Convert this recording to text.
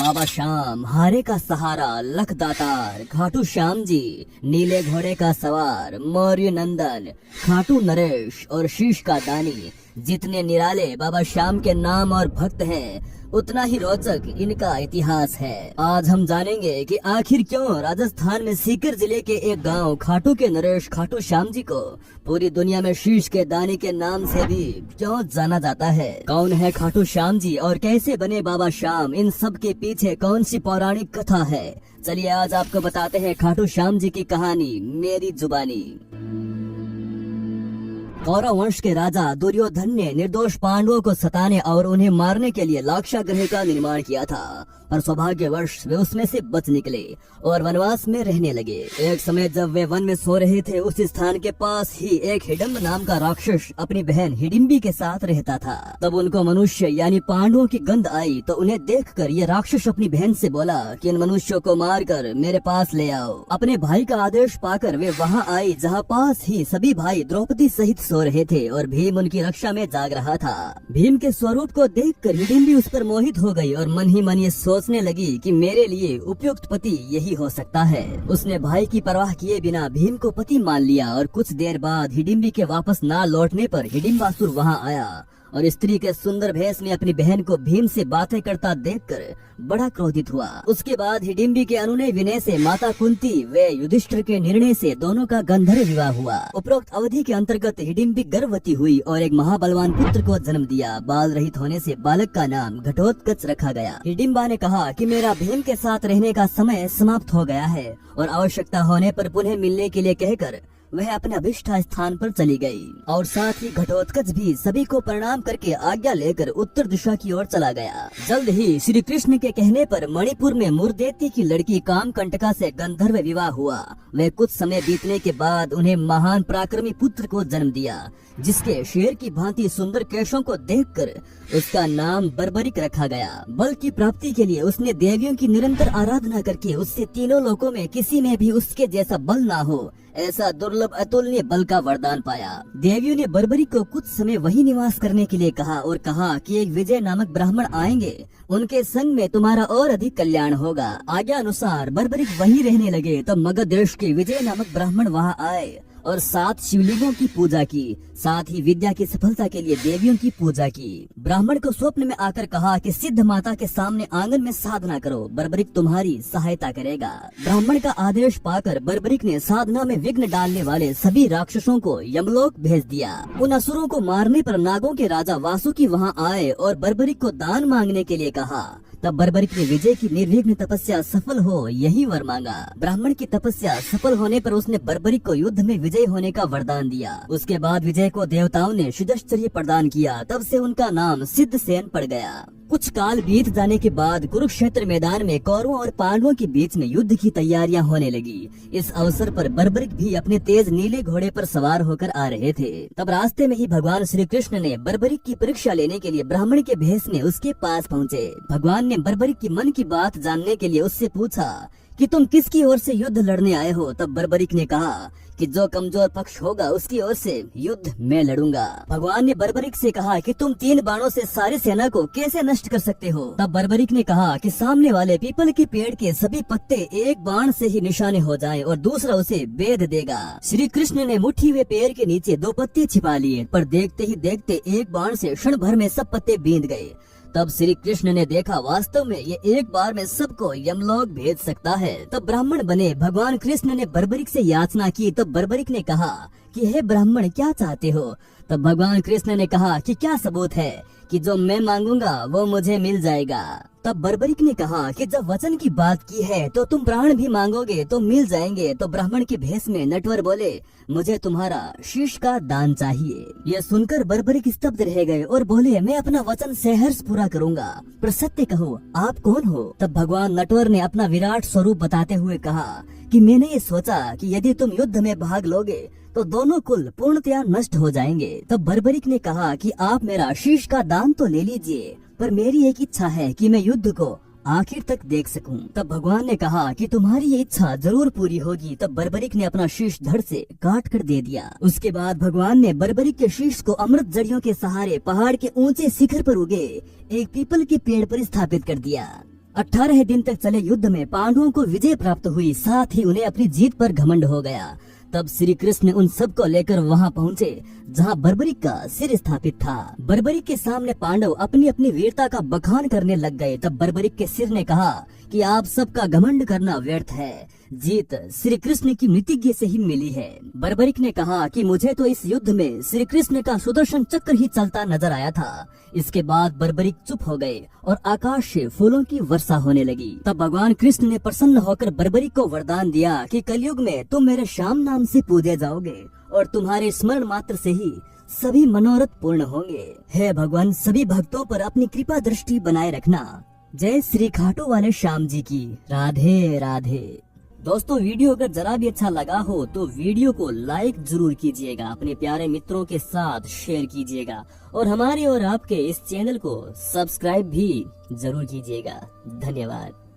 बाबा श्याम, हारे का सहारा, लख दातार, खाटू श्याम जी, नीले घोड़े का सवार, मौर्य नंदन, खाटू नरेश और शीश का दानी। जितने निराले बाबा श्याम के नाम और भक्त हैं, उतना ही रोचक इनका इतिहास है। आज हम जानेंगे कि आखिर क्यों राजस्थान में सीकर जिले के एक गांव खाटू के नरेश खाटू श्याम जी को पूरी दुनिया में शीश के दानी के नाम से भी क्यों जाना जाता है। कौन है खाटू श्याम जी और कैसे बने बाबा श्याम, इन सब के पीछे कौन सी पौराणिक कथा है, चलिए आज आपको बताते हैं खाटू श्याम जी की कहानी मेरी जुबानी। कौरव वंश के राजा दुर्योधन ने निर्दोष पांडवों को सताने और उन्हें मारने के लिए लाक्षागृह का निर्माण किया था, पर सौभाग्यवश वे उसमें से बच निकले और वनवास में रहने लगे। एक समय जब वे वन में सो रहे थे, उस स्थान के पास ही एक हिडम्ब नाम का राक्षस अपनी बहन हिडिम्बी के साथ रहता था। तब उनको मनुष्य यानी पांडवों की गंध आई, तो उन्हें देखकर ये राक्षस अपनी बहन से बोला कि इन मनुष्यों को मारकर मेरे पास ले आओ। अपने भाई का आदेश पाकर वे वहाँ आई, जहाँ पास ही सभी भाई द्रौपदी सहित सो रहे थे और भीम उनकी रक्षा में जाग रहा था। भीम के स्वरूप को देखकर हिडिम्बी उस पर मोहित हो गई और मन ही मन ये सोचने लगी कि मेरे लिए उपयुक्त पति यही हो सकता है। उसने भाई की परवाह किए बिना भीम को पति मान लिया और कुछ देर बाद हिडिम्बी के वापस ना लौटने पर हिडिम्बासुर वहाँ आया और स्त्री के सुंदर भेष में अपनी बहन को भीम से बातें करता देखकर बड़ा क्रोधित हुआ। उसके बाद हिडिम्बी के अनुनय विनय से माता कुंती व युधिष्ठिर के निर्णय से दोनों का गंधर्व विवाह हुआ। उपरोक्त अवधि के अंतर्गत हिडिम्बी गर्भवती हुई और एक महाबलवान पुत्र को जन्म दिया। बाल रहित होने से बालक का नाम घटोत्कच रखा गया। हिडिम्बा ने कहा कि मेरा भीम के साथ रहने का समय समाप्त हो गया है और आवश्यकता होने पर पुनः मिलने के लिए कहकर वह अपने अभिष्ट स्थान पर चली गई और साथ ही घटोत्कच भी सभी को प्रणाम करके आज्ञा लेकर उत्तर दिशा की ओर चला गया। जल्द ही श्री कृष्ण के कहने पर मणिपुर में मुरदेती की लड़की कामकंटका से गंधर्व विवाह हुआ। वह कुछ समय बीतने के बाद उन्हें महान पराक्रमी पुत्र को जन्म दिया, जिसके शेर की भांति सुंदर केशों को देखकर उसका नाम बर्बरिक रखा गया। बल की प्राप्ति के लिए उसने देवियों की निरंतर आराधना करके उससे तीनों लोकों में किसी में भी उसके जैसा बल ना हो, ऐसा दुर्लभ अतुलनीय बल का वरदान पाया। देवियों ने बर्बरिक को कुछ समय वही निवास करने के लिए कहा और कहा कि एक विजय नामक ब्राह्मण आएंगे, उनके संग में तुम्हारा और अधिक कल्याण होगा। आज्ञा अनुसार बर्बरिक वहीं रहने लगे। तब मगध देश के विजय नामक ब्राह्मण वहाँ आए और 7 शिवलिंगों की पूजा की, साथ ही विद्या की सफलता के लिए देवियों की पूजा की। ब्राह्मण को स्वप्न में आकर कहा कि सिद्ध माता के सामने आंगन में साधना करो, बर्बरिक तुम्हारी सहायता करेगा। ब्राह्मण का आदेश पाकर बर्बरिक ने साधना में विघ्न डालने वाले सभी राक्षसों को यमलोक भेज दिया। उन असुरों को मारने पर नागों के राजा वासुकी वहाँ आए और बर्बरिक को दान मांगने के लिए कहा। तब बर्बरिक ने विजय की निर्विघ्न तपस्या सफल हो यही वर मांगा। ब्राह्मण की तपस्या सफल होने पर उसने बर्बरिक को युद्ध में विजय होने का वरदान दिया। उसके बाद विजय को देवताओं ने सिद्धश्चर्य प्रदान किया। तब से उनका नाम सिद्धसेन पड़ गया। कुछ काल बीत जाने के बाद कुरुक्षेत्र मैदान में कौरवों और पांडवों के बीच में युद्ध की तैयारियां होने लगी। इस अवसर पर बर्बरिक भी अपने तेज नीले घोड़े पर सवार होकर आ रहे थे। तब रास्ते में ही भगवान श्री कृष्ण ने बर्बरिक की परीक्षा लेने के लिए ब्राह्मण के भेष में उसके पास पहुँचे। भगवान ने बर्बरिक की मन की बात जानने के लिए उससे पूछा कि तुम किसकी ओर से युद्ध लड़ने आए हो। तब बर्बरिक ने कहा कि जो कमजोर पक्ष होगा उसकी ओर से युद्ध मैं लड़ूंगा। भगवान ने बर्बरिक से कहा कि तुम 3 बाणों से सारी सेना को कैसे नष्ट कर सकते हो। तब बर्बरिक ने कहा कि सामने वाले पीपल के पेड़ के सभी पत्ते एक बाण से ही निशाने हो जाएं और दूसरा उसे बेध देगा। श्री कृष्ण ने मुट्ठी हुए पेड़ के नीचे 2 पत्ते छिपा लिए, पर देखते ही देखते एक बाण से क्षण भर में सब पत्ते बींध गए। तब श्री कृष्ण ने देखा वास्तव में ये एक बार में सबको यमलोक भेज सकता है। तब ब्राह्मण बने भगवान कृष्ण ने बर्बरिक से याचना की। तब बर्बरिक ने कहा कि हे ब्राह्मण क्या चाहते हो। तब भगवान कृष्ण ने कहा कि क्या सबूत है कि जो मैं मांगूंगा वो मुझे मिल जाएगा। तब बर्बरिक ने कहा कि जब वचन की बात की है तो तुम प्राण भी मांगोगे तो मिल जाएंगे। तो ब्राह्मण के भेष में नटवर बोले मुझे तुम्हारा शीश का दान चाहिए। यह सुनकर बर्बरिक स्तब्ध रह गए और बोले मैं अपना वचन सहर्ष पूरा करूंगा, पर सत्य कहो आप कौन हो। तब भगवान नटवर ने अपना विराट स्वरूप बताते हुए कहा कि मैंने ये सोचा कि यदि तुम युद्ध में भाग लोगे तो दोनों कुल पूर्णतया नष्ट हो जाएंगे। तब बर्बरिक ने कहा कि आप मेरा शीश का दान तो ले लीजिए, पर मेरी एक इच्छा है कि मैं युद्ध को आखिर तक देख सकूं। तब भगवान ने कहा कि तुम्हारी ये इच्छा जरूर पूरी होगी। तब बर्बरिक ने अपना शीश धड़ से काट कर दे दिया। उसके बाद भगवान ने बर्बरिक के शीश को अमृत जड़ियों के सहारे पहाड़ के ऊंचे शिखर पर उगे एक पीपल के पेड़ पर स्थापित कर दिया। 18 दिन तक चले युद्ध में पांडवों को विजय प्राप्त हुई, साथ ही उन्हें अपनी जीत पर घमंड हो गया। तब श्री कृष्ण उन सबको लेकर वहां पहुंचे जहां बर्बरिक का सिर स्थापित था। बर्बरिक के सामने पांडव अपनी अपनी वीरता का बखान करने लग गए। तब बर्बरिक के सिर ने कहा कि आप सबका घमंड करना व्यर्थ है, जीत श्री कृष्ण की मृतिज्ञ से ही मिली है। बर्बरिक ने कहा कि मुझे तो इस युद्ध में श्री कृष्ण का सुदर्शन चक्र ही चलता नजर आया था। इसके बाद बर्बरिक चुप हो गए और आकाश से फूलों की वर्षा होने लगी। तब भगवान कृष्ण ने प्रसन्न होकर बर्बरिक को वरदान दिया कि कलयुग में तुम मेरे श्याम नाम से पूजे जाओगे और तुम्हारे स्मरण मात्र से ही सभी मनोरथ पूर्ण होंगे। हे भगवान, सभी भक्तों पर अपनी कृपा दृष्टि बनाए रखना। जय श्री खाटू वाले श्याम जी की। राधे राधे। दोस्तों, वीडियो अगर जरा भी अच्छा लगा हो तो वीडियो को लाइक जरूर कीजिएगा, अपने प्यारे मित्रों के साथ शेयर कीजिएगा और हमारे और आपके इस चैनल को सब्सक्राइब भी जरूर कीजिएगा। धन्यवाद।